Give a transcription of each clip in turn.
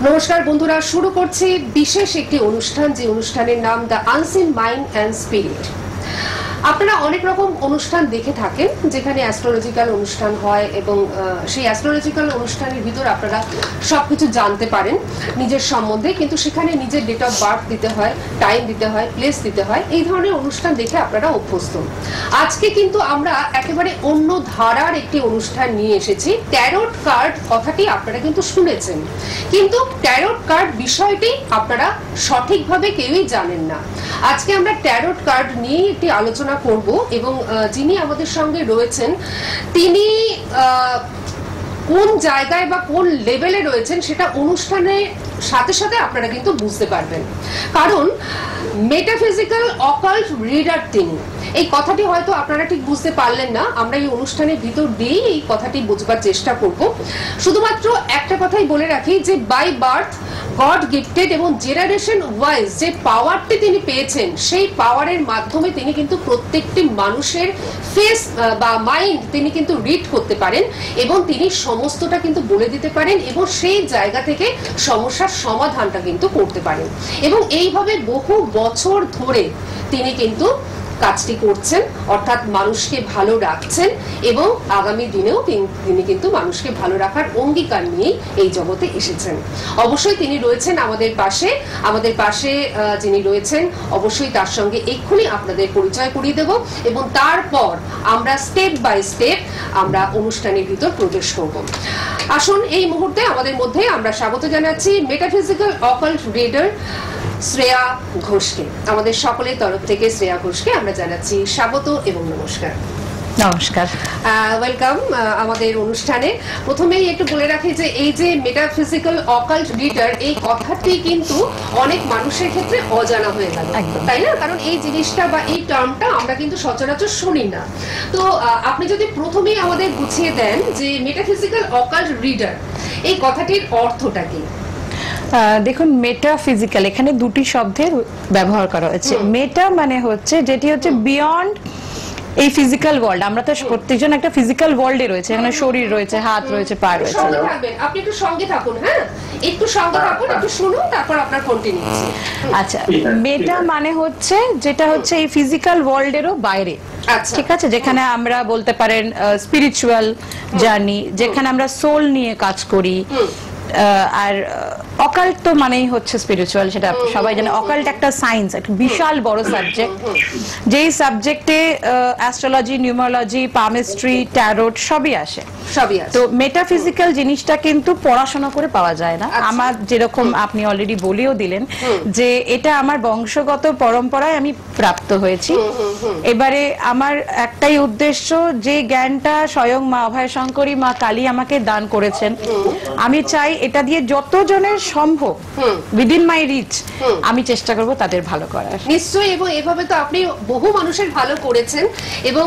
নমস্কার বন্ধুরা, শুরু করছি বিশেষ একটি অনুষ্ঠান, যে অনুষ্ঠানের নাম the unseen mind and spirit. আপনারা অনেক রকম অনুষ্ঠান দেখে থাকেন যেখানে অ্যাস্ট্রোলজিক্যাল অনুষ্ঠান হয় এবং সেই অ্যাস্ট্রোলজিক্যাল অনুষ্ঠানের ভিতর আপনারা সবকিছু জানতে পারেন নিজের সম্বন্ধে, কিন্তু সেখানে নিজের ডেট অফ বার্থ দিতে হয়, টাইম দিতে হয়, প্লেস দিতে হয়। এই ধরনের অনুষ্ঠান দেখে আপনারা অভ্যস্ত। আজকে কিন্তু আমরা একেবারে অন্য ধারার একটি অনুষ্ঠান নিয়ে এসেছি। ট্যারোট কার্ড কথাটি আপনারা কিন্তু শুনেছেন, কিন্তু ট্যারোট কার্ড বিষয়টি আপনারা সঠিকভাবে কেউই জানেন না। আজকে আমরা ট্যারোট কার্ড নিয়ে একটি আলোচনা করব এবং যিনি আমাদের সঙ্গে রয়েছেন তিনি কোন জায়গায় বা কোন লেভেলে রয়েছেন সেটা অনুষ্ঠানের সাথে সাথে আপনারা কিন্তু বুঝতে পারবেন, কারণ মেটাফিজিক্যাল অকাল্ট রিডার তিনি। এই কথাটি হয়তো আপনারা ঠিক বুঝতে পারলেন না, আমরা এই অনুষ্ঠানের ভিতর দিয়েই এই কথাটি বুঝবার চেষ্টা করব। শুধুমাত্র একটা কথাই বলে রাখি যে বাই বার্থ গড গিফটেড এবং জেনারেশন ওয়াইজ যে পাওয়ারটি তিনি পেয়েছেন, সেই পাওয়ারের মাধ্যমে তিনি কিন্তু প্রত্যেকটি মানুষের ফেস বা মাইন্ড তিনি কিন্তু রিড করতে পারেন এবং তিনি সমস্তটা কিন্তু বলে দিতে পারেন এবং সেই জায়গা থেকে সমস্যার সমাধানটা কিন্তু করতে পারেন। এবং এইভাবে বহু বছর ধরে তিনি কিন্তু কাজটি করছেন, অর্থাৎ মানুষকে ভালো রাখছেন এবং আগামী দিনেও তিনি কিন্তু মানুষকে ভালো রাখার অঙ্গীকার নিয়েই এই জগতে এসেছেন। অবশ্যই তিনি রয়েছেন আমাদের পাশে যিনি রয়েছেন অবশ্যই তার সঙ্গে এক্ষুনি আপনাদের পরিচয় করিয়ে দেব এবং তারপর আমরা স্টেপ বাই স্টেপ আমরা অনুষ্ঠানের ভিতর প্রবেশ করব। আসুন এই মুহূর্তে আমাদের মধ্যে আমরা স্বাগত জানাচ্ছি মেটাফিজিক্যাল অকাল্ট রিডার শ্রেয়া ঘোষকে। আমাদের সকলের তরফ থেকে শ্রেয়া ঘোষকে আমরা জানাচ্ছি স্বাগত এবং নমস্কার। নমস্কার, ওয়েলকাম আমাদের অনুষ্ঠানে। প্রথমেই একটু বলে রাখি যে এই যে মেটাফিজিক্যাল অকাল্ট রিডার, এই কথাটি কিন্তু অনেক মানুষের ক্ষেত্রে অজানা হয়ে গেল, তাই না? কারণ এই জিনিসটা বা এই টার্মটা আমরা কিন্তু সচরাচর শুনি না। তো আপনি যদি প্রথমেই আমাদের বুঝিয়ে দেন যে মেটাফিজিক্যাল অকাল্ট রিডার এই কথাটির অর্থটা কি? দেখুন, মেটাফিজিক্যাল এখানে দুটি শব্দের ব্যবহার করা হয়েছে। মেটা মানে হচ্ছে যেটি হচ্ছে বিয়ন্ড এই ফিজিক্যাল ওয়ার্ল্ড। আমরা তো প্রত্যেকজন একটা ফিজিক্যাল ওয়ার্ল্ডে রয়েছে, এখানে শরীর রয়েছে, হাত রয়েছে, পা রয়েছে। আপনি একটু সঙ্গে থাকুন, হ্যাঁ একটু সঙ্গে থাকুন, একটু শুনুন, তারপর আপনার কন্টিনিউ। আচ্ছা, মেটা মানে হচ্ছে যেটা হচ্ছে এই ফিজিক্যাল ওয়ার্ল্ডেরও বাইরে, ঠিক আছে, যেখানে আমরা বলতে পারেন স্পিরিচুয়াল জার্নি, যেখানে আমরা সোল নিয়ে কাজ করি। আর অকাল্ট তো মানেই হচ্ছে স্পিরিচুয়াল, সেটা সবাই জানে। অকাল্ট একটা সায়েন্স, একটা বিশাল বড় সাবজেক্ট, যেই সাবজেক্টে অ্যাস্ট্রোলজি, নিউমারোলজি, পামিস্ট্রি, ট্যারোট সবই আসে। তো মেটাফিজিক্যাল জিনিসটা কিন্তু পড়াশোনা করে পাওয়া যায় না। আমার যেরকম আপনি অলরেডি বলেও দিলেন যে এটা আমার বংশগত পরম্পরায় আমি প্রাপ্ত হয়েছি। এবারে আমার একটাই উদ্দেশ্য, যে জ্ঞানটা স্বয়ং মা অভয়শঙ্করী মা কালী আমাকে দান করেছেন, আমি চাই এটা দিয়ে যতজনের সম্ভব উইদিন মাই রিচ আমি চেষ্টা করব তাদের ভালো করার। নিশ্চয়ই, এবং এভাবে তো আপনি বহু মানুষের ভালো করেছেন এবং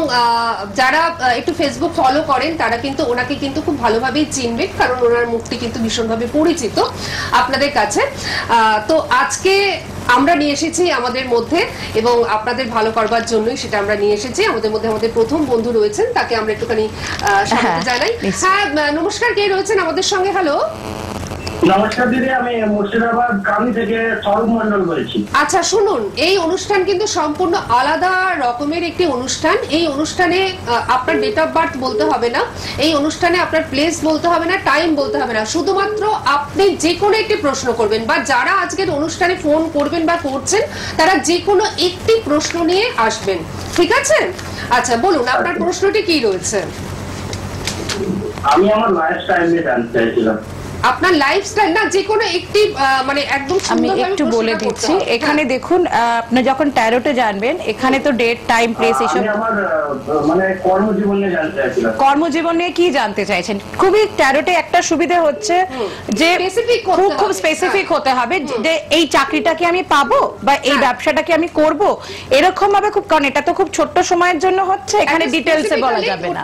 যারা একটু ফেসবুক ফলো করেন তারা কিন্তু ওনাকে কিন্তু খুব ভালোভাবেই চিনবেন, কারণ ওনার মুখটি কিন্তু ভীষণভাবে পরিচিত আপনাদের কাছে। তো আজকে আমরা নিয়ে এসেছি আমাদের মধ্যে এবং আপনাদের ভালো করবার জন্যই সেটা আমরা নিয়ে এসেছি। আমাদের মধ্যে আমাদের প্রথম বন্ধু রয়েছেন, তাকে আমরা একটুখানি স্বাগত জানাই। হ্যাঁ, নমস্কার, কে রয়েছেন আমাদের সঙ্গে? হ্যালো, নমস্কার দিদি, আমি মুর্শিদাবাদ গ্রাম থেকে স্বরূপ মন্ডল বলছি। আচ্ছা শুনুন, এই অনুষ্ঠান কিন্তু সম্পূর্ণ আলাদা রকমের একটি অনুষ্ঠান। এই অনুষ্ঠানে আপনার ডেট অফ বার্থ বলতে হবে না, এই অনুষ্ঠানে আপনার প্লেস বলতে হবে না, টাইম বলতে হবে না, শুধুমাত্র আপনি যে কোনো একটি প্রশ্ন করবেন, বা যারা আজকের অনুষ্ঠানে ফোন করবেন বা করছেন তারা যে কোনো একটি প্রশ্ন নিয়ে আসবেন, ঠিক আছে? আচ্ছা বলুন, আপনার প্রশ্নটি কি রয়েছে? আমি আমার লাইফস্টাইল নিয়ে জানতে চাইছিলাম। আপনার লাইফস্টাইল না, যে কোনো একটি মানে একদম আমি একটু বলে দিচ্ছি। এখানে দেখুন, আপনি যখন ট্যারোটে জানবেন এখানে তো ডেট, টাইম, প্লেস এইসব। আমার মানে কর্মজীবন নিয়ে জানতে চাইছিলাম। কর্মজীবন নিয়ে কি জানতে চাইছেন? খুবই ট্যারোটে একটা সুবিধা হচ্ছে যে খুব স্পেসিফিক হতে হবে যে এই চাকরিটাকে আমি পাবো বা এই ব্যবসাটাকে আমি করব, এরকম ভাবে খুব, কারণ এটা তো খুব ছোট্ট সময়ের জন্য হচ্ছে, এখানে ডিটেইলসে বলা যাবে না।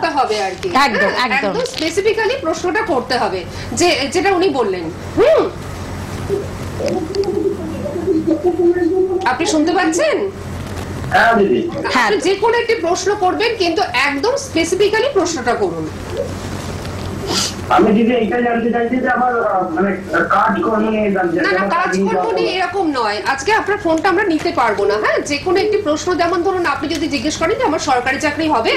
একদম একদম স্পেসিফিক্যালি প্রশ্নটা করতে হবে, যে যেটা উনি বললেন। আপনি শুনতে পাচ্ছেন? হ্যাঁ দিদি, আপনি যে কোনো একটি প্রশ্ন করবেন, কিন্তু একদম স্পেসিফিক্যালি প্রশ্নটা করুন। আমি যদি এইটা জানতে চাইছি যে আমার মানে কাজকর্ম নিয়ে জানতে চাই। না কাজকর্ম নিয়ে এরকম নয়, আজকে আপনার ফোনটা আমরা নিতে পারবো না। হ্যাঁ, যে কোনো একটি প্রশ্ন, যেমন ধরুন আপনি যদি জিজ্ঞেস করেন যে আমার সরকারি চাকরি হবে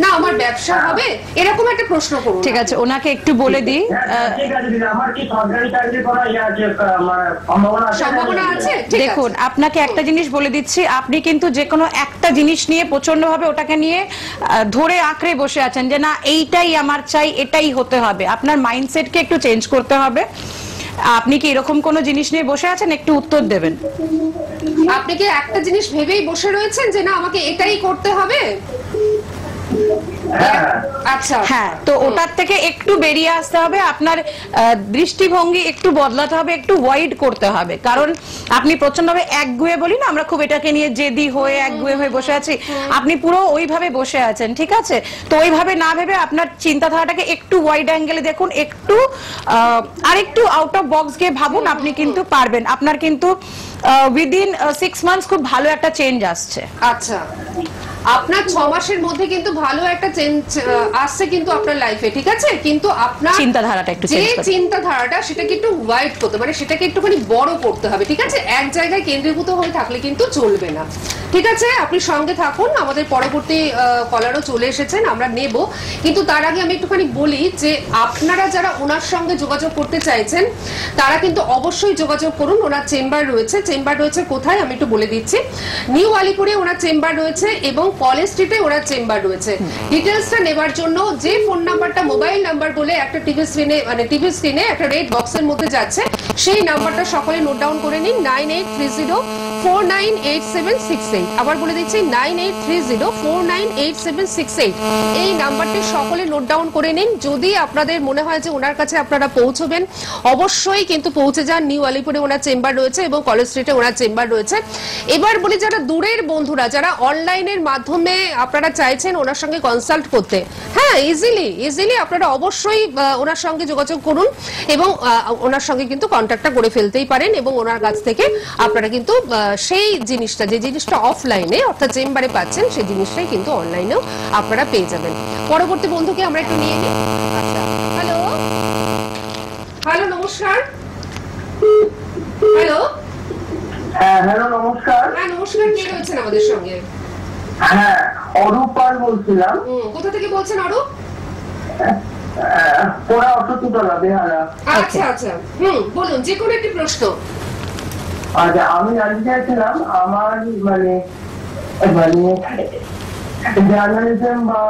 না আমার ব্যবসা হবে, এরকম একটা প্রশ্ন করুন। ঠিক আছে, ওনাকে একটু বলে দিই। ঠিক আছে দিদি, আমার কি সরকারি চাকরি করার সম্ভাবনা আছে? দেখুন, আপনাকে একটা জিনিস বলে দিচ্ছি, আপনি কিন্তু যে কোনো একটা জিনিস নিয়ে প্রচন্ড ভাবে ওটাকে নিয়ে ধরে আঁকড়ে বসে আছেন যে না এইটাই আমার চাই, এটাই হতে হবে। আপনার মাইন্ডসেটকে একটু চেঞ্জ করতে হবে। আপনি কি এরকম কোনো জিনিস নিয়ে বসে আছেন? একটু উত্তর দেবেন। আপনি কি একটা জিনিস ভেবেই বসে রয়েছেন যে না আমাকে এটাই করতে হবে? আচ্ছা, হ্যাঁ, তো ওটার থেকে একটু বেরিয়ে আসতে হবে। আপনার দৃষ্টিভঙ্গি একটু বদলাতে হবে, একটু ওয়াইড করতে হবে। কারণ আপনি প্রচন্ডভাবে একগুঁয়ে, বলি না আমরা খুব এটাকে নিয়ে জেদি হয়ে একগুঁয়ে হয়ে বসে আছি, আপনি পুরো ওইভাবে বসে আছেন। ঠিক আছে, তো ওইভাবে না ভেবে আপনার চিন্তাধারাটাকে একটু ওয়াইড অ্যাঙ্গেলে দেখুন, একটু আরেকটু আউট অফ বক্স গিয়ে ভাবুন। আপনি কিন্তু পারবেন। আপনার কিন্তু উইদিন 6 মান্থস খুব ভালো একটা চেঞ্জ আসছে। আচ্ছা, আপনার 6 মাসের মধ্যে কিন্তু ভালো একটা চেঞ্জ আসছে কিন্তু আপনার লাইফে। ঠিক আছে, কিন্তু আপনার চিন্তাধারাটা একটু যে চিন্তাধারাটা সেটাকে একটু ওয়াইড করতে, মানে সেটাকে একটুখানি বড় করতে হবে। ঠিক আছে, এক জায়গায় কেন্দ্রীভূত হয়ে থাকলে কিন্তু চলবে না। ঠিক আছে, আপনি সঙ্গে থাকুন, আমাদের পরবর্তী কলারও চলে এসেছেন, আমরা নেব। কিন্তু তার আগে আমি একটুখানি বলি যে আপনারা যারা ওনার সঙ্গে যোগাযোগ করতে চাইছেন তারা কিন্তু অবশ্যই যোগাযোগ করুন। ওনার চেম্বার রয়েছে। চেম্বার রয়েছে কোথায় আমি একটু বলে দিচ্ছি। নিউ আলিপুরে ওনার চেম্বার রয়েছে এবং কলেজ স্ট্রিটে ওনার চেম্বার রয়েছে। ডিটেলসটা নেবার জন্য যে ফোন নাম্বারটা মোবাইল নাম্বার বলে একটা টিভি স্ক্রিনে একটা রেড বক্সের মধ্যে যাচ্ছে, সেই নাম্বারটা সকলে নোট ডাউন করে নিন। 9830498768। আবার বলে দিচ্ছি 9830498768। এই নাম্বারটি সকলে নোট ডাউন করে নিন। যদি আপনাদের মনে হয় যে ওনার কাছে আপনারা পৌঁছবেন, অবশ্যই কিন্তু পৌঁছে যান। নিউ আলিপুরে ওনার চেম্বার রয়েছে এবং কলেজ স্ট্রিটে ওনার চেম্বার রয়েছে। এবার বলি যারা দূরের বন্ধুরা, যারা অনলাইনের মাধ্যমে আপনারা চাইছেন ওনার সঙ্গে কনসাল্ট করতে, হ্যাঁ ইজিলি আপনারা অবশ্যই ওনার সঙ্গে যোগাযোগ করুন এবং ওনার সঙ্গে কিন্তু কন্ট্যাক্টটা করে ফেলতেই পারেন এবং ওনার কাছ থেকে আপনারা কিন্তু সেই জিনিসটা, যে জিনিসটা অফলাইনে অর্থাৎ চেম্বারে পাচ্ছেন, সেই জিনিসটাই কিন্তু অনলাইনেও আপনারা পেয়ে যাবেন। পরবর্তী বন্ধুকে আমরা একটু নিয়ে নিই। আচ্ছা, হ্যালো নমস্কার। হ্যালো নমস্কার। হ্যাঁ নমস্কার, কে রয়েছেন আমাদের সঙ্গে? হ্যাঁ, অরূপ পাল বলছিলাম। কোথা থেকে বলছেন অরূপ? পোড়া অসতিতলা, বেহালা। আচ্ছা আচ্ছা, বলুন যে কোনো একটি প্রশ্ন। আচ্ছা, আমি জানতে চাইছিলাম আমার জার্নালিজম বা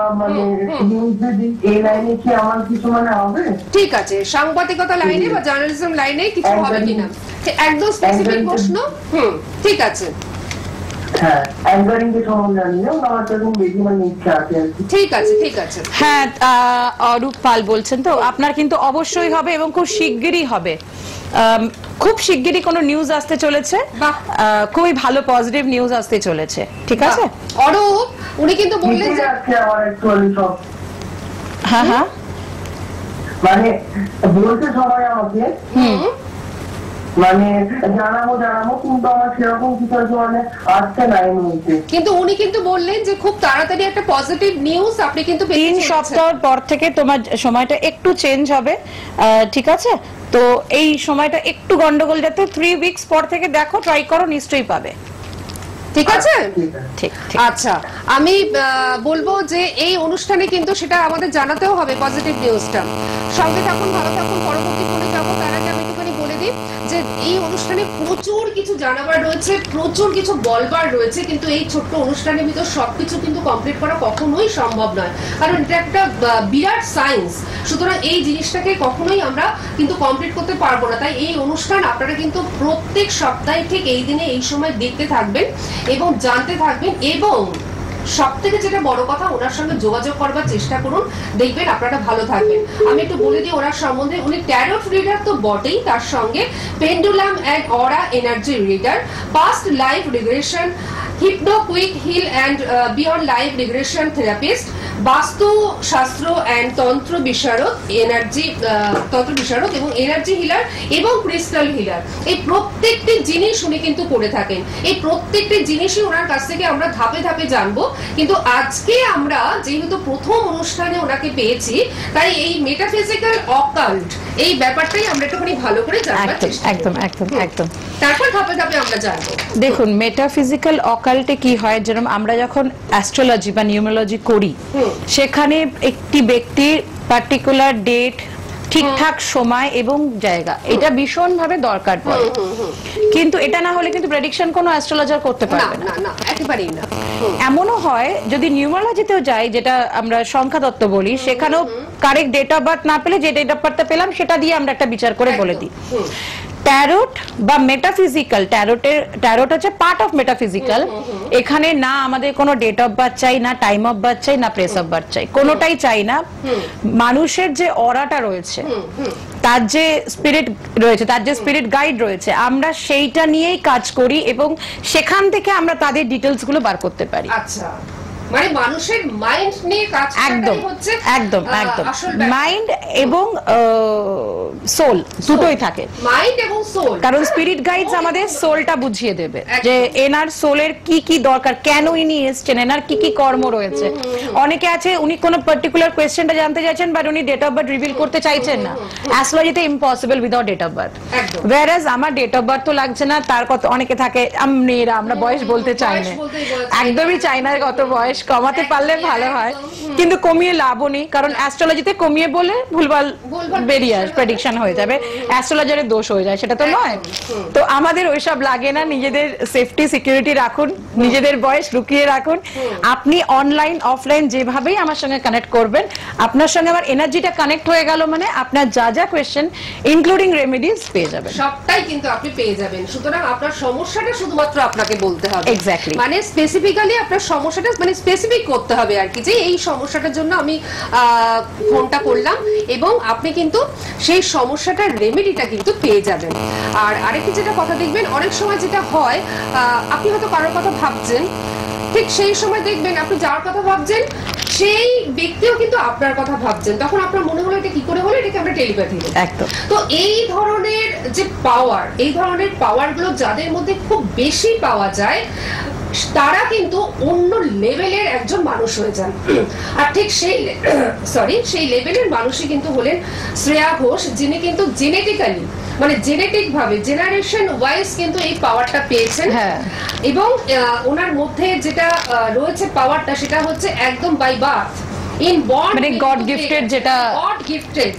এই লাইনে কি আমার কিছু হবে? ঠিক আছে, সাংবাদিকতা লাইনে বা জার্নালিজম লাইনে কিছু হবে কিনা, একদম স্পেসিফিক প্রশ্ন। ঠিক আছে, হ্যাঁ, অরূপ পাল বলছেন তো, আপনার কিন্তু অবশ্যই হবে এবং খুব শিগগিরই হবে। খুব শিগগিরই কোনো নিউজ আসতে চলেছে, খুবই ভালো পজিটিভ নিউজ আসতে চলেছে। ঠিক আছে অরূপ, উনি কিন্তু বললেন যে হ্যাঁ মানে বলতে সবাই আমাকে জানাবো কিন্তু আমার সেরকম কিছু আসছে না এই মুহূর্তে। কিন্তু উনি কিন্তু বললেন যে খুব তাড়াতাড়ি একটা পজিটিভ নিউজ আপনি কিন্তু 3 সপ্তাহ পর থেকে তোমার সময়টা একটু চেঞ্জ হবে। ঠিক আছে, তো এই সময়টা একটু গন্ডগোল, যাতে 3 উইকস পর থেকে দেখো, ট্রাই করো, নিশ্চয়ই পাবে। ঠিক আছে, ঠিক। আচ্ছা, আমি বলবো যে এই অনুষ্ঠানে কিন্তু সেটা আমাদের জানাতেও হবে পজিটিভ নিউজটা। সঙ্গে থাকুন, ভালো থাকুন, পরবর্তী ফোনে যাবো। তার আগে আমি একটুখানি বলে দিই যে এই অনুষ্ঠানে প্রচুর কিছু জানাবার রয়েছে, প্রচুর কিছু বলবার রয়েছে, কিন্তু এই ছোট্ট অনুষ্ঠানের ভিতর সবকিছু কিন্তু কমপ্লিট করা কখনোই সম্ভব নয়, কারণ এটা একটা বিরাট সায়েন্স। সুতরাং এই জিনিসটাকে কখনোই আমরা কিন্তু কমপ্লিট করতে পারবো না। তাই এই অনুষ্ঠান আপনারা কিন্তু প্রত্যেক সপ্তাহে ঠিক এই দিনে এই সময় দেখতে থাকবেন এবং জানতে থাকবেন, এবং সব থেকে যেটা বড় কথা, ওনার সঙ্গে যোগাযোগ করবার চেষ্টা করুন, দেখবেন আপনারা ভালো থাকবেন। আমি একটু বলে দিই ওনার সম্বন্ধে। উনি ট্যারোট রিডার তো বটেই, তার সঙ্গে pendulum and aura energy reader, past life regression hypno quick heal and beyond life regression therapist, vastu shastra and tantra বিশারদ, এবং এনার্জি হিলার এবং ক্রিস্টাল হিলার। এই প্রত্যেকটি জিনিস উনি কিন্তু করে থাকেন। এই প্রত্যেকটি জিনিসই ওনার কাছ থেকে আমরা ধাপে ধাপে জানবো। কিন্তু আজকে আমরা যেহেতু প্রথম অনুষ্ঠানে ওনাকে পেয়েছি, তাই এই মেটাফিজিক্যাল অকাল্ট এই ব্যাপারটাই আমরা একটুখানি ভালো করে জানবার চেষ্টা করব। একদম। তারপর ধাপে ধাপে আমরা জানবো। দেখুন, মেটাফিজিক্যাল অকাল্টে কি হয়, যেরকম আমরা যখন অ্যাস্ট্রোলজি বা নিউমেরোলজি করি, সেখানে একটি ব্যক্তির পার্টিকুলার ডেট, ঠিকঠাক সময় এবং জায়গা, এটা ভীষণ ভাবে দরকার পড়ে। কিন্তু এটা না হলে কিন্তু প্রেডিকশন কোনো অ্যাস্ট্রোলজার করতে পারবে না, একেবারেই না। এমনও হয় যদি নিউমেরোলজিতেও যাই, যেটা আমরা সংখ্যা তত্ত্ব বলি, সেখানেও কারেক্ট ডেট অফ বার্থ না পেলে যে ডেট অফ বার্থটা পেলাম সেটা দিয়ে আমরা একটা বিচার করে বলে দিই। ট্যারোট বা মেটাফিজিক্যাল, ট্যারোট হচ্ছে পার্ট অফ মেটাফিজিক্যাল। এখানে না আমাদের কোনো ডেট অফ বার্থ চাই, না টাইম অফ বার্থ চাই, না প্লেস অফ বার্থ চাই, কোনোটাই চাই না। মানুষের যে অরাটা রয়েছে, তার যে স্পিরিট রয়েছে, তার যে স্পিরিট গাইড রয়েছে, আমরা সেইটা নিয়েই কাজ করি এবং সেখান থেকে আমরা তাদের ডিটেলস গুলো বার করতে পারি। আচ্ছা, মানে মানুষের মাইন্ড নিয়ে কাজ করাটাই হচ্ছে একদম মাইন্ড এবং সোল দুটোই থাকে, মাইন্ড এবং সোল। কারণ স্পিরিট গাইডস আমাদের সোলটা বুঝিয়ে দেবে যে এনার সোলের কি কি দরকার, কেন ইনি এসেছেন, এনার কি কি কর্ম রয়েছে। অনেকে আছে উনি কোনো পার্টিকুলার কোয়েশ্চেনটা জানতে চাইছেন, বাট উনি ডেট অফ বার্থ রিভিল করতে চাইছেন না। অ্যাস্ট্রোলজিতে impossible without date of birth. Whereas আমার ডেট অফ বার্থ তো লাগছে না, তার কত অনেকে থাকে আমরা বয়স বলতে চাই না, একদমই চাই না, কত বয়স কমাতে পারলে ভালো হয়, কিন্তু কমিয়ে লাভও নেই, কারণ অ্যাস্ট্রোলজিতে কমিয়ে বলে ভুলভাল বেরিয়ে আসে, প্রেডিকশন হয়ে যাবে, অ্যাস্ট্রোলজারের দোষ হয়ে যায়, সেটা তো নয়। তো আমাদের ওইসব লাগে না, নিজেদের সেফটি সিকিউরিটি রাখুন, নিজেদের বয়স লুকিয়ে রাখুন। আপনি অনলাইন অফলাইন যেভাবেই আমার সঙ্গে কানেক্ট করবেন, আপনার সঙ্গে আমার এনার্জিটা কানেক্ট হয়ে গেল মানে আপনার যা যা কোয়েশ্চেন ইনক্লুডিং রেমেডিজ পেয়ে যাবেন, সবটাই কিন্তু আপনি পেয়ে যাবেন। সুতরাং আপনার সমস্যাটা শুধুমাত্র আপনাকে বলতে হবে, এক্স্যাক্টলি, মানে স্পেসিফিক্যালি আপনার সমস্যাটা মানে স্পেসিফিক করতে হবে আর কি, যে এই সমস্যাটার জন্য আমি ফোনটা করলাম, এবং আপনি কিন্তু সেই সমস্যাটার রেমেডিটা কিন্তু পেয়ে যাবেন। আর আরেকটি যেটা কথা দেখবেন, অনেক সময় যেটা হয়, আপনি হয়তো কারোর কথা ভাবছেন, ঠিক সেই সময় দেখবেন আপনি যার কথা ভাবছেন সেই ব্যক্তিও কিন্তু আপনার কথা ভাবছেন, তখন আপনার মনে হলো এটা কি করে হলো, এটাকে আমরা টেলিপ্যাথি বলি। একদম। তো এই ধরনের যে পাওয়ার, এই ধরনের পাওয়ারগুলো যাদের মধ্যে খুব বেশি পাওয়া যায়, তারা কিন্তু অন্য লেভেলের একজন মানুষ হয়ে যান। আর ঠিক সেই লেভেলের মানুষই কিন্তু হলেন শ্রেয়া ঘোষ, যিনি কিন্তু জেনেটিক্যালি, মানে জেনেটিক ভাবে জেনারেশন ওয়াইজ কিন্তু এই পাওয়ারটা পেয়েছেন। এবং ওনার মধ্যে যেটা রয়েছে পাওয়ারটা, সেটা হচ্ছে একদম বাই বার্থ, ইন বর্ন, মানে গড গিফটেড, যেটা গড গিফটেড।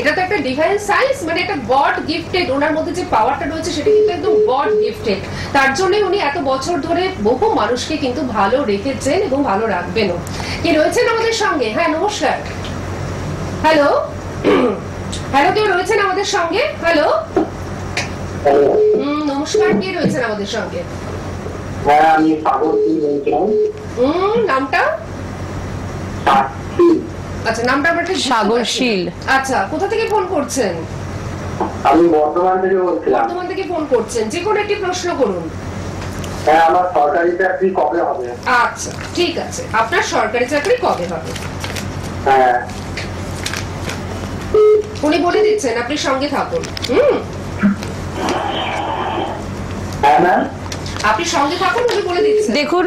এটা তো একটা ডিভাইন সায়েন্স, মানে এটা গড গিফটেড। ওনার মধ্যে যে পাওয়ারটা রয়েছে সেটা কিন্তু একদম গড গিফটেড। তার জন্য উনি এত বছর ধরে বহু মানুষকে কিন্তু ভালো রেখেছেন এবং ভালো রাখবেনও। কি রয়েছেন আমাদের সঙ্গে? হ্যাঁ, নমস্কার। হ্যালো হ্যালো, কেউ রয়েছেন আমাদের সঙ্গে? হ্যালো, নমস্কার, কে রয়েছেন আমাদের সঙ্গে? হ্যাঁ, আমি সাগর শীল বলছিলাম। নামটা? আচ্ছা, নামটা আমরা ঠিক সাগর শীল। আচ্ছা, কোথা থেকে ফোন করছেন? আমি বর্ধমান থেকে বলছিলাম। বর্ধমান থেকে ফোন করছেন, যে কোনো একটি প্রশ্ন করুন। হ্যাঁ, আমার সরকারি চাকরি কবে হবে? আচ্ছা, ঠিক আছে, আপনার সরকারি চাকরি কবে হবে? হ্যাঁ, উনি বলে দিচ্ছেন, আপনি সঙ্গে থাকুন। হ্যাঁ ম্যাম, আপনি সঙ্গে থাকুন, উনি বলে দিচ্ছেন। দেখুন,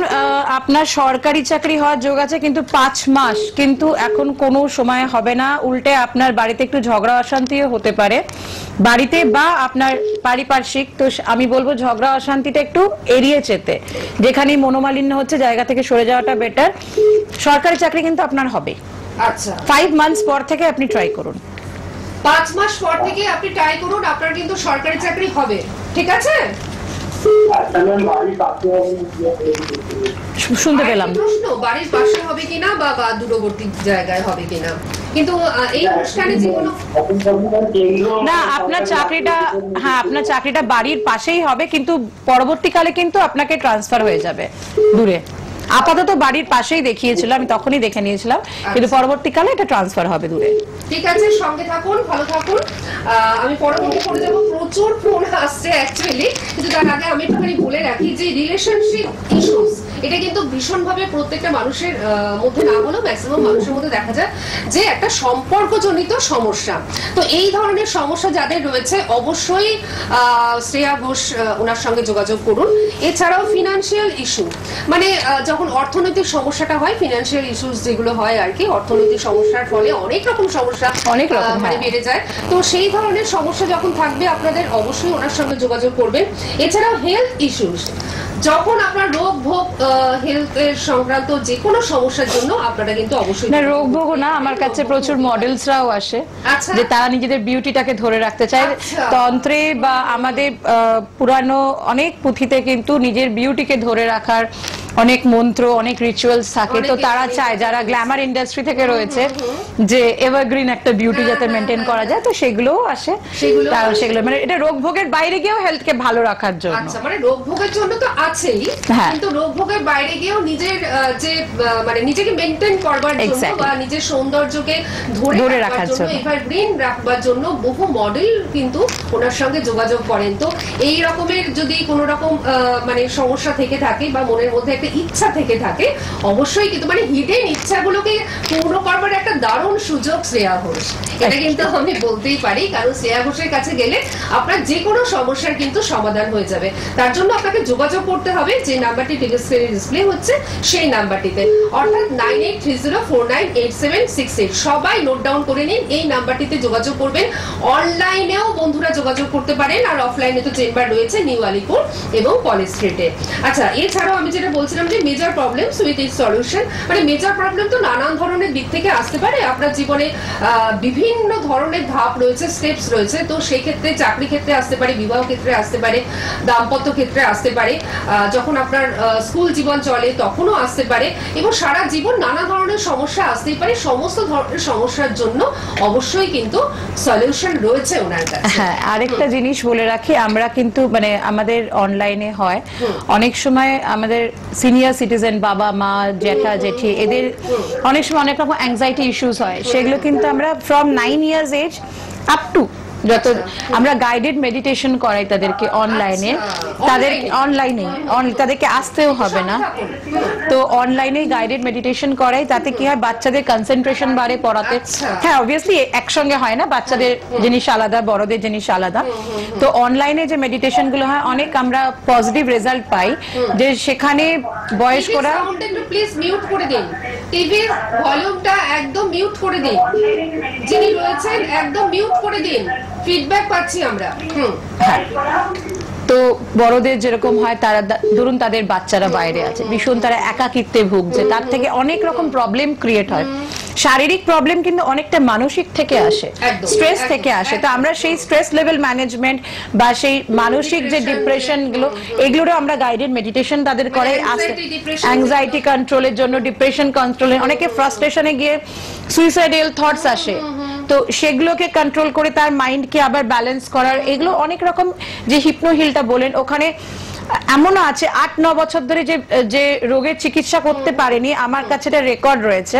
আপনার সরকারি চাকরি হওয়ার যোগ আছে, কিন্তু 5 মাস কিন্তু এখন কোনো সময় হবে না। উল্টে আপনার বাড়িতে একটু ঝগড়া অশান্তিও হতে পারে বাড়িতে, বা আপনার পারিপার্শ্বিক। তো আমি বলবো ঝগড়া অশান্তিটা একটু এড়িয়ে যেতে, যেখানে মনোমালিন্য হচ্ছে জায়গা থেকে সরে যাওয়াটা বেটার। সরকারি চাকরি কিন্তু আপনার হবে। আচ্ছা, 5 মান্থস পর থেকে আপনি ট্রাই করুন। 5 মাস পর থেকে আপনি ট্রাই করুন, আপনার কিন্তু সরকারি চাকরি হবে। ঠিক আছে, শুনতে পেলাম। প্রশ্ন, বাড়ির পাশে হবে কিনা বা দূরবর্তী জায়গায় হবে কিনা, কিন্তু এই অনুষ্ঠানে যে কোনো না, আপনার চাকরিটা, হ্যাঁ, আপনার চাকরিটা বাড়ির পাশেই হবে, কিন্তু পরবর্তীকালে কিন্তু আপনাকে ট্রান্সফার হয়ে যাবে দূরে। আপাতত বাড়ির পাশেই দেখিয়েছিল, আমি তখনই দেখে নিয়েছিলাম, কিন্তু পরবর্তীকালে এটা ট্রান্সফার হবে দূরে। ঠিক আছে, সঙ্গে থাকুন, ভালো থাকুন। আমি পরবর্তী করে যাবো, প্রচুর ফোন আসছে অ্যাকচুয়ালি, কিন্তু তার আগে আমি একটুখানি বলে রাখি যে রিলেশনশিপ ইস্যুস এটা কিন্তু ভীষণভাবে প্রত্যেকটা মানুষের মধ্যে না হলেও ম্যাক্সিমাম মানুষের মধ্যে দেখা যায় যে একটা সম্পর্কজনিত সমস্যা। তো এই ধরনের সমস্যা যাদের রয়েছে অবশ্যই শ্রেয়া ঘোষ ওনার সঙ্গে যোগাযোগ করুন। এছাড়াও ফিনান্সিয়াল ইস্যু, মানে যখন অর্থনৈতিক সমস্যাটা হয়, ফিনান্সিয়াল ইস্যুস যেগুলো হয় আর কি, অর্থনৈতিক সমস্যার ফলে অনেক রকম সমস্যা মানে বেড়ে যায়, তো সেই ধরনের সমস্যা যখন থাকবে আপনাদের অবশ্যই ওনার সঙ্গে যোগাযোগ করবেন। এছাড়াও হেলথ ইস্যুস, যখন আপনার রোগ ভোগ হেলথের সংক্রান্ত যে কোনো সমস্যার জন্য আপনারা কিন্তু অবশ্যই, না রোগ ভোগ না, আমার কাছে প্রচুর মডেলসরাও আসে যে তারা নিজেদের বিউটিটাকে ধরে রাখতে চায়। তন্ত্রে বা আমাদের পুরানো অনেক পুঁথিতে কিন্তু নিজের বিউটিকে ধরে রাখার অনেক মন্ত্র, অনেক রিচুয়ালস থাকে, তো তারা চায় যারা গ্ল্যামার ইন্ডাস্ট্রি থেকে রয়েছে যে এভারগ্রিন একটা বিউটি যাতে মেনটেন করা যায়, তো সেগুলোও আসে। সেগুলো মানে এটা রোগ ভোগের বাইরে গিয়েও হেলথকে ভালো রাখার জন্য। আচ্ছা, মানে রোগ ভোগের জন্য তো আছেই, কিন্তু রোগ ভোগের বাইরে গিয়েও নিজের যে মানে নিজেকে মেনটেন করবার জন্য বা নিজের সৌন্দর্যকে ধরে রাখার জন্য, এভারগ্রিন রাখবার জন্য বহু মডেল কিন্তু ওনার সঙ্গে যোগাযোগ করেন। তো এই রকমের যদি কোনো রকম মানে সমস্যা থেকে থাকে বা মনের মধ্যে একটা ইচ্ছা থেকে থাকে, অবশ্যই কিন্তু মানে হিডেন ইচ্ছাগুলোকে পূর্ণ করবার একটা দারুণ সুযোগ শ্রেয়া ঘোষ, এটা কিন্তু আমি বলতেই পারি। কারণ শ্রেয়া ঘোষের কাছে গেলে আপনার যে কোনো সমস্যার কিন্তু সমাধান হয়ে যাবে। তার জন্য আপনাকে যোগাযোগ করতে হবে যে নাম্বারটি টিভি স্ক্রিনে ডিসপ্লে হচ্ছে সেই নাম্বারটিতে, অর্থাৎ 9830498768। সবাই নোট ডাউন করে নিন, এই নাম্বারটিতে যোগাযোগ করবেন। অনলাইনেও বন্ধুরা যোগাযোগ করতে পারেন, আর অফলাইনে তো চেম্বার রয়েছে নিউ আলিপুর এবং কলেজ স্ট্রিটে। আচ্ছা, এছাড়াও আমি যেটা বলছিলাম যে major problems with its solution, মানে মেজর প্রবলেম তো নানান ধরনের দিক থেকে আসতে পারে। আপনার জীবনে বিভিন্ন ধরনের ধাপ রয়েছে, স্টেপস রয়েছে, তো সেই ক্ষেত্রে চাকরি ক্ষেত্রে আসতে পারে, বিবাহ ক্ষেত্রে আসতে পারে, দাম্পত্য ক্ষেত্রে আসতে পারে, যখন আপনার স্কুল জীবন চলে তখনও আসতে পারে, এবং সারা জীবন নানা ধরনের সমস্যা আসতেই পারে। সমস্ত ধরনের সমস্যার জন্য অবশ্যই কিন্তু সলিউশন রয়েছে ওনার কাছে। হ্যাঁ, আরেকটা জিনিস বলে রাখি, আমরা কিন্তু মানে আমাদের অনলাইনে হয় অনেক সময় আমাদের সিনিয়র সিটিজেন বাবা মা জ্যাঠা জেঠি এদের অনেক সময় অনেক রকম অ্যাংজাইটি ইস্যুস হয়, সেগুলো কিন্তু আমরা from 9 years age up to যত আমরা গাইডেড মেডিটেশন করাই তাদেরকে অনলাইনে, তাদের অনলাইনে তাদেরকে আসতেও হবে না, তো অনলাইনে গাইডেড মেডিটেশন করাই। তাতে কি হয়, বাচ্চাদের কনসেন্ট্রেশন বাড়ে পড়াতে। হ্যাঁ, অবভিয়াসলি একসঙ্গে হয় না, বাচ্চাদের জিনিস আলাদা, বড়দের জিনিস আলাদা। তো অনলাইনে যে মেডিটেশন গুলো হয় অনেক আমরা পজিটিভ রেজাল্ট পাই, যে সেখানে বয়স্করা প্লিজ মিউট করে দিন, টিভির ভলিউমটা একদম মিউট করে দিন, যিনি রয়েছেন একদম মিউট করে দিন, ফিডব্যাক পাচ্ছি আমরা। তো বড়দের যেরকম হয়, তারা ধরুন তাদের বাচ্চারা বাইরে আছে, ভীষণ তারা একাকিত্বে ভুগছে, তার থেকে অনেক রকম প্রবলেম ক্রিয়েট হয়। শারীরিক প্রবলেম কিন্তু অনেকটা মানসিক থেকে আসে, স্ট্রেস থেকে আসে। তো আমরা সেই স্ট্রেস লেভেল ম্যানেজমেন্ট বা সেই মানসিক যে ডিপ্রেশন গুলো, এগুলোরও আমরা গাইডেড মেডিটেশন তাদের করে আসে, অ্যাংজাইটি কন্ট্রোলের জন্য, ডিপ্রেশন কন্ট্রোলে, অনেকে ফ্রাস্ট্রেশনে গিয়ে সুইসাইডাল থটস আসে, তো সেগুলোকে কন্ট্রোল করে তার মাইন্ডকে আবার ব্যালেন্স করার, এগুলো অনেক রকম। যে হিপনো হিলটা বলেন, ওখানে এমনও আছে 8-9 বছর ধরে যে রোগের চিকিৎসা করতে পারেনি, আমার কাছে এটা রেকর্ড রয়েছে,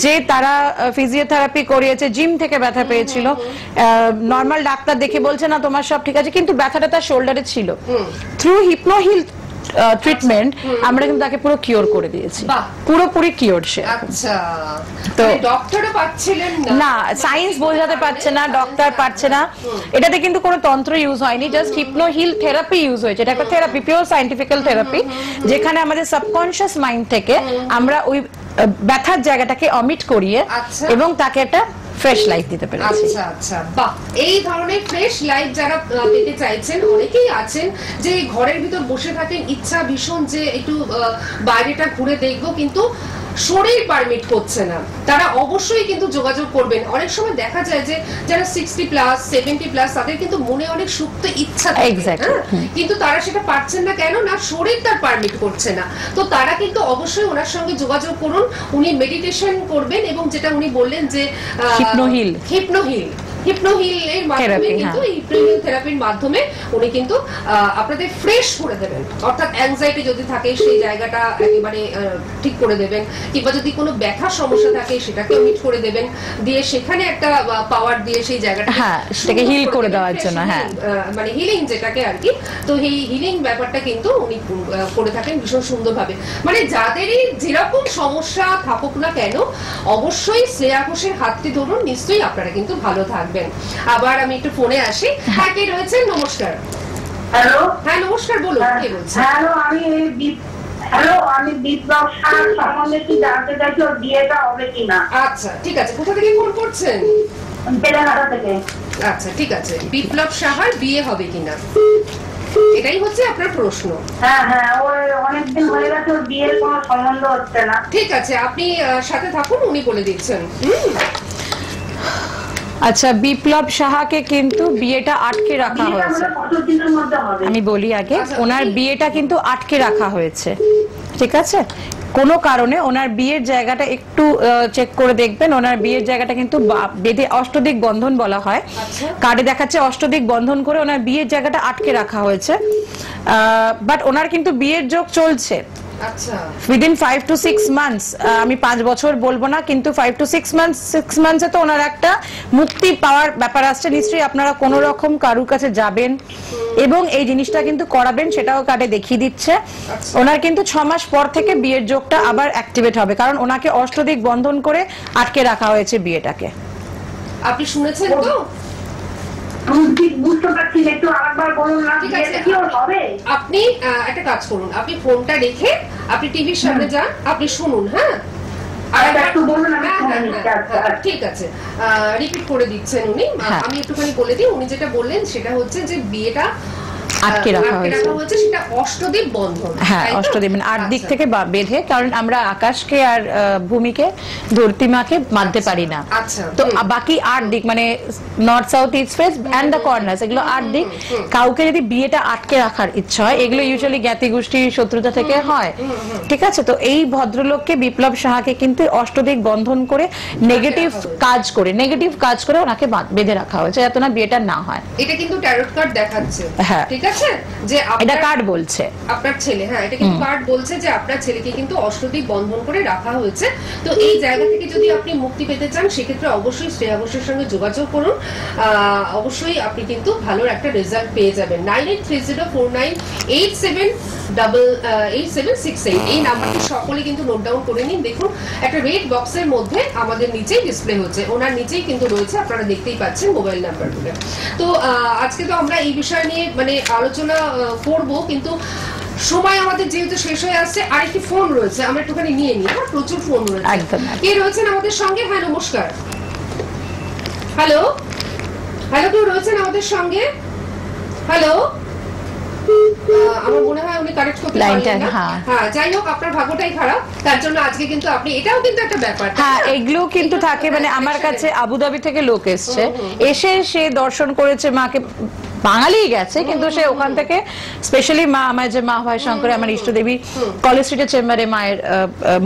যে তারা ফিজিওথেরাপি করিয়েছে, জিম থেকে ব্যথা পেয়েছিল, নর্মাল ডাক্তার দেখে বলছে না তোমার সব ঠিক আছে, কিন্তু ব্যথাটা তার শোল্ডারে ছিল, থ্রু হিপনো হিল ট্রিটমেন্ট আমরা কিন্তু তাকে পুরো কিওর করে দিয়েছি, পুরোপুরি কিওর সে। আচ্ছা, তো ডক্টরও পাচ্ছিলেন না, সায়েন্স বোঝাতে পারছে না, ডক্টর পারছে না, এটাতে কিন্তু কোনো তন্ত্র ইউজ হয়নি, জাস্ট হিপনো হিল থেরাপি ইউজ হয়েছে। এটা একটা থেরাপি, পিওর সায়েন্টিফিক্যাল থেরাপি, যেখানে আমাদের সাবকনশিয়াস মাইন্ড থেকে আমরা ওই ব্যথার জায়গাটাকে অমিট করিয়ে এবং তাকে একটা ফ্রেশ লাইফ দিতে পেরেছি। আচ্ছা আচ্ছা, বাহ। এই ধরনের ফ্রেশ লাইফ যারা পেতে চাইছেন, অনেকেই আছেন যে ঘরের ভিতর বসে থাকেন, ইচ্ছা ভীষণ যে একটু বাইরেটা ঘুরে দেখবো, কিন্তু শরীর পারমিট করছে না, তারা অবশ্যই কিন্তু যোগাযোগ করবেন। অনেক সময় দেখা যায় যে যারা 60+, 70+, তাদের কিন্তু মনে অনেক সুপ্ত ইচ্ছা থাকে, কিন্তু তারা সেটা পারছেন না, কেন না শরীর তার পারমিট করছে না। তো তারা কিন্তু অবশ্যই ওনার সঙ্গে যোগাযোগ করুন, উনি মেডিটেশন করবেন, এবং যেটা উনি বললেন যে হিপনো হিল, হিপনোহিল এর মাধ্যমে কিন্তু হিপনোহিল থেরাপির মাধ্যমে উনি কিন্তু আপনাদের ফ্রেশ করে দেবেন, অর্থাৎ অ্যাংজাইটি যদি থাকে সেই জায়গাটা একেবারে ঠিক করে দেবেন, কিংবা যদি কোনো ব্যথার সমস্যা থাকে সেটাকেও হিট করে দেবেন, দিয়ে সেখানে একটা পাওয়ার দিয়ে সেই জায়গাটা সেটাকে হিল করে দেওয়ার জন্য, মানে হিলিং যেটাকে আর কি, তো এই হিলিং ব্যাপারটা কিন্তু উনি করে থাকেন ভীষণ সুন্দরভাবে। মানে যাদেরই যেরকম সমস্যা থাকুক না কেন অবশ্যই শ্রেয়া ঘোষের হাতটি ধরুন, নিশ্চয়ই আপনারা কিন্তু ভালো থাকবেন। আবার আমি একটু ফোনে আসি। হ্যাঁ, কে রয়েছেন? নমস্কার। হ্যালো। হ্যাঁ নমস্কার, বলুন কে বলছেন? হ্যালো, আমি বিপ্লব সাহা সম্বন্ধে কি জানতে চাইছি, ওর বিয়েটা হবে কিনা। আচ্ছা ঠিক আছে, কোথা থেকে ফোন করছেন? বেলেঘাটা থেকে। আচ্ছা ঠিক আছে, বিপ্লব সাহার বিয়ে হবে কিনা এটাই হচ্ছে আপনার প্রশ্ন। হ্যাঁ হ্যাঁ, ওর অনেকদিন হয়ে গেছে, ওর বিয়ের কোনো সম্বন্ধ হচ্ছে না। ঠিক আছে, আপনি সাথে থাকুন, উনি বলে দিচ্ছেন। আচ্ছা, বিপ্লব সাহাকে কিন্তু বিয়েটা আটকে রাখা হয়েছে। আমি বলি আগে, ওনার বিয়েটা কিন্তু আটকে রাখা হয়েছে, ঠিক আছে? কোনো কারণে ওনার বিয়ের জায়গাটা একটু চেক করে দেখবেন। ওনার বিয়ের জায়গাটা কিন্তু বেদে অষ্টদিক বন্ধন বলা হয়, কার্ডে দেখাচ্ছে অষ্টদিক বন্ধন করে ওনার বিয়ের জায়গাটা আটকে রাখা হয়েছে। বাট ওনার কিন্তু বিয়ের যোগ চলছে। আচ্ছা, উইদিন 5 to 6 months, আমি 5 বছর বলবো না, কিন্তু 5 to 6 months, 6 months এ তো ওনার একটা মুক্তি পাওয়ার ব্যাপার আসছে। নিশ্চয়ই আপনারা কোনো রকম কারুর কাছে যাবেন এবং এই জিনিসটা কিন্তু করাবেন, সেটাও কার্ডে দেখিয়ে দিচ্ছে। ওনার কিন্তু 6 মাস পর থেকে বিয়ের যোগটা আবার অ্যাক্টিভেট হবে, কারণ ওনাকে অষ্টদিক বন্ধন করে আটকে রাখা হয়েছে বিয়েটাকে। আপনি শুনেছেন তো? আপনি একটা কাজ করুন, আপনি ফোনটা রেখে আপনি টিভির সামনে যান, আপনি শুনুন। হ্যাঁ ঠিক আছে, রিপিট করে দিচ্ছেন উনি। আমি একটুখানি বলে দিই, উনি যেটা বললেন সেটা হচ্ছে যে বিয়েটা আটকে রাখা হয়েছে, সেটা অষ্টদ্বীপ বন্ধন। হ্যাঁ, অষ্টদ্বীপ মানে 8 দিক থেকে বেঁধে, কারণ আমরা আকাশকে আর ভূমিকে ধরতিমাকে মানতে পারি না। তো বাকি 8 দিক মানে north south east west and the corners, এগুলো 8 দিক। কাউকে যদি বিয়েটা আটকে রাখার ইচ্ছা হয়, এগুলো ইউজুয়ালি জ্ঞাতি গোষ্ঠীর শত্রুতা থেকে হয়, ঠিক আছে? তো এই ভদ্রলোককে বিপ্লব সাহাকে কিন্তু অষ্টদিক বন্ধন করে নেগেটিভ কাজ করে ওনাকে বেঁধে রাখা হয়েছে, যাতে না বিয়েটা না হয়। এটা কিন্তু ট্যারোট কার্ড দেখাচ্ছে। হ্যাঁ ঠিক আছে, যে এটা কার্ড বলছে আপনার ছেলে, হ্যাঁ এটা কিন্তু কার্ড বলছে যে আপনার ছেলেকে কিন্তু অষ্টদিক বন্ধন করে রাখা হয়েছে। তো এই জায়গা থেকে যদি আপনি মুক্তি পেতে চান, সেক্ষেত্রে অবশ্যই শ্রেয়া ঘোষের সঙ্গে যোগাযোগ করুন। অবশ্যই আপনি কিন্তু ভালো একটা রেজাল্ট পেয়ে যাবেন। 983049878868 এই নাম্বারটি সকলে কিন্তু নোট ডাউন করে নিন। দেখুন একটা রেড বক্সের মধ্যে আমাদের নিচেই ডিসপ্লে হচ্ছে, ওনার নিচেই কিন্তু রয়েছে, আপনারা দেখতেই পাচ্ছেন মোবাইল নাম্বারগুলো। তো আজকে তো আমরা এই বিষয় নিয়ে মানে আলোচনা করব, কিন্তু সময় আমাদের যেহেতু শেষ হয়ে আসছে, আরেকটি ফোন রয়েছে, আমরা একটুখানি নিয়ে নিই। হ্যাঁ, প্রচুর ফোন রয়েছে। কে রয়েছেন আমাদের সঙ্গে? হ্যাঁ নমস্কার। হ্যালো হ্যালো, কেউ রয়েছেন আমাদের সঙ্গে? হ্যালো, আমার মনে হয় উনি কানেক্ট করতে পারলেন না। হ্যাঁ, যাই হোক, আপনার ভাগ্যটাই খারাপ, তার জন্য আজকে কিন্তু আপনি, এটাও কিন্তু একটা ব্যাপার। হ্যাঁ, এগুলো কিন্তু থাকে, মানে আমার কাছে আবুধাবি থেকে লোক এসছে, এসে সে দর্শন করেছে মাকে, বাঙালি গেছে কিন্তু সে ওখান থেকে স্পেশালি মা, আমার যে মা ভাই শঙ্করে আমার ইষ্টদেবী কলেজ স্ট্রিটের চেম্বারে মায়ের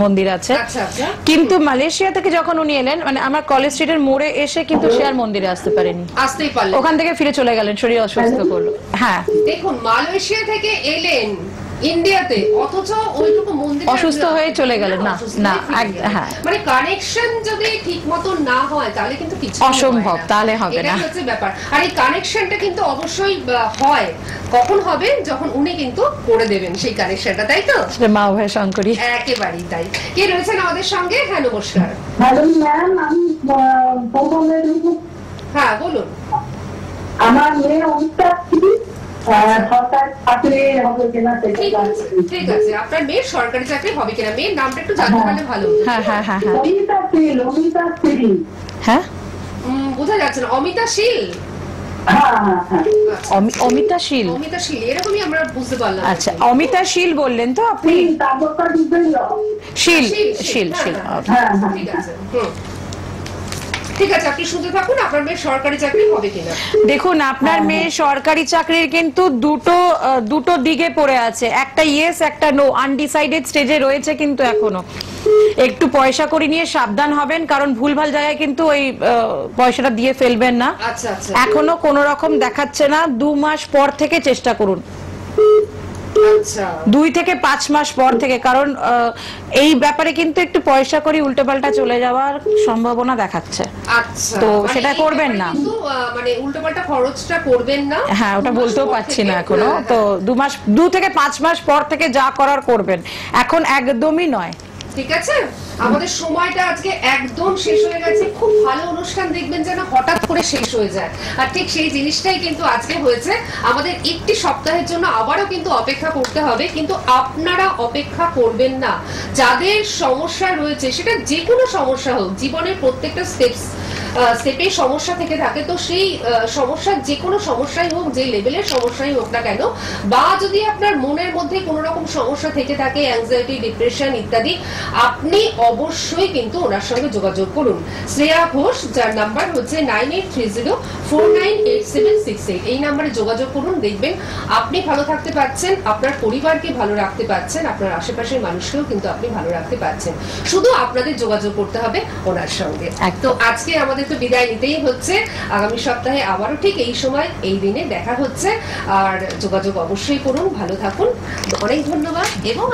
মন্দির আছে, কিন্তু মালয়েশিয়া থেকে যখন উনি এলেন, মানে আমার কলেজ স্ট্রিটের মোড়ে এসে কিন্তু সে আর মন্দিরে আসতে পারেনি, আসতেই পারলেন, ওখান থেকে ফিরে চলে গেলেন, শরীর অসুস্থ করলো। হ্যাঁ দেখুন, মালয়েশিয়া থেকে এলেন ইন্ডিয়াতে, অথচ ওইটুকু মন্দির অসুস্থ হয়ে চলে গেলেন। না না, হ্যাঁ, মানে কানেকশন যদি ঠিকমতো না হয় তাহলে কিন্তু কিছু অসম্ভব, তাহলে হবে না, এটাই হচ্ছে ব্যাপার। আর এই কানেকশনটা কিন্তু অবশ্যই হয়, কখন হবে? যখন উনি কিন্তু করে দেবেন সেই কানেকশনটা, তাই তো? মা ভাই শঙ্করী একেবারেই তাই। কে রয়েছেন আমাদের সঙ্গে? হ্যাঁ নমস্কার। হ্যালো ম্যাম, আমি হ্যাঁ বলুন। আমার মেয়ে অমিতা ঠিক আছে, আপনার মেয়ের সরকারি চাকরি হবে কিনা, মেয়ের নামটা একটু জানতে পারলে ভালো। হ্যাঁ হ্যাঁ হ্যাঁ হ্যাঁ, হ্যাঁ বোঝা যাচ্ছে না। অমিতা শীল, অমিতা শীল, অমিতা শীল, এরকমই আমরা বুঝতে পারলাম। আচ্ছা, অমিতা শীল বললেন তো আপনি? শীল শীল শীল, ঠিক আছে। ঠিক আছে, আপনি শুনতে থাকুন, আপনার মেয়ের সরকারি চাকরি হবে কিনা। দেখুন, আপনার মেয়ে সরকারি চাকরির কিন্তু দুটো দিকে পড়ে আছে, একটা ইয়েস একটা নো, আনডিসাইডেড স্টেজে রয়েছে কিন্তু এখনো। একটু পয়সা করে নিয়ে সাবধান হবেন, কারণ ভুলভাল জায়গায় কিন্তু ওই পয়সাটা দিয়ে ফেলবেন না। আচ্ছা আচ্ছা। এখনো কোনো রকম দেখাচ্ছে না, 2 মাস পর থেকে চেষ্টা করুন। আচ্ছা 2 থেকে 5 মাস পর থেকে, কারণ এই ব্যাপারে কিন্তু একটু পয়সা করে উল্টোপাল্টা চলে যাওয়ার সম্ভাবনা দেখাচ্ছে। আচ্ছা, তো মানে সেটা এই করবেন ব্যাপারে না। কিন্তু, মানে উল্টোপাল্টা খরচটা করবেন না। হ্যাঁ, ওটা 2 মাস বলতেও পর পারছি থেকে, না এখনো। হ্যাঁ, তো 2 থেকে 5 মাস পর থেকে যা করার করবেন, এখন একদমই নয়। ঠিক আছে, আমাদের সময়টা আজকে একদম শেষ হয়ে গেছে। খুব ভালো অনুষ্ঠান দেখবেন যেন হঠাৎ করে শেষ হয়ে যায়, আর ঠিক সেই জিনিসটাই কিন্তু আজকে হয়েছে। আমাদের একটি সপ্তাহের জন্য আবারও কিন্তু অপেক্ষা করতে হবে, কিন্তু আপনারা অপেক্ষা করবেন না। যাদের সমস্যা রয়েছে, সেটা যে কোনো সমস্যা হোক, জীবনের প্রত্যেকটা স্টেপে সমস্যা থেকে থাকে, তো সেই সমস্যা যে কোনো সমস্যাই হোক, যে লেভেলের সমস্যাই হোক না কেন, বা যদি আপনার মনের মধ্যে কোনো রকম সমস্যা থেকে থাকে, অ্যাংজাইটি, ডিপ্রেশন ইত্যাদি, আপনি অবশ্যই কিন্তু ওনার সঙ্গে যোগাযোগ করুন। শ্রেয়া ঘোষ, যার নাম্বার হচ্ছে 9830498768, এই নাম্বারে যোগাযোগ করুন। দেখবেন আপনি ভালো থাকতে পারছেন, আপনার পরিবারকে ভালো রাখতে পারছেন, আপনার আশেপাশের মানুষকেও কিন্তু আপনি ভালো রাখতে পারছেন। শুধু আপনাদের যোগাযোগ করতে হবে ওনার সঙ্গে। তো আজকে আমাদের তো বিদায় নিতেই হচ্ছে। আগামী সপ্তাহে আবারও ঠিক এই সময় এই দিনে দেখা হচ্ছে, আর যোগাযোগ অবশ্যই করুন। ভালো থাকুন, অনেক ধন্যবাদ। এবং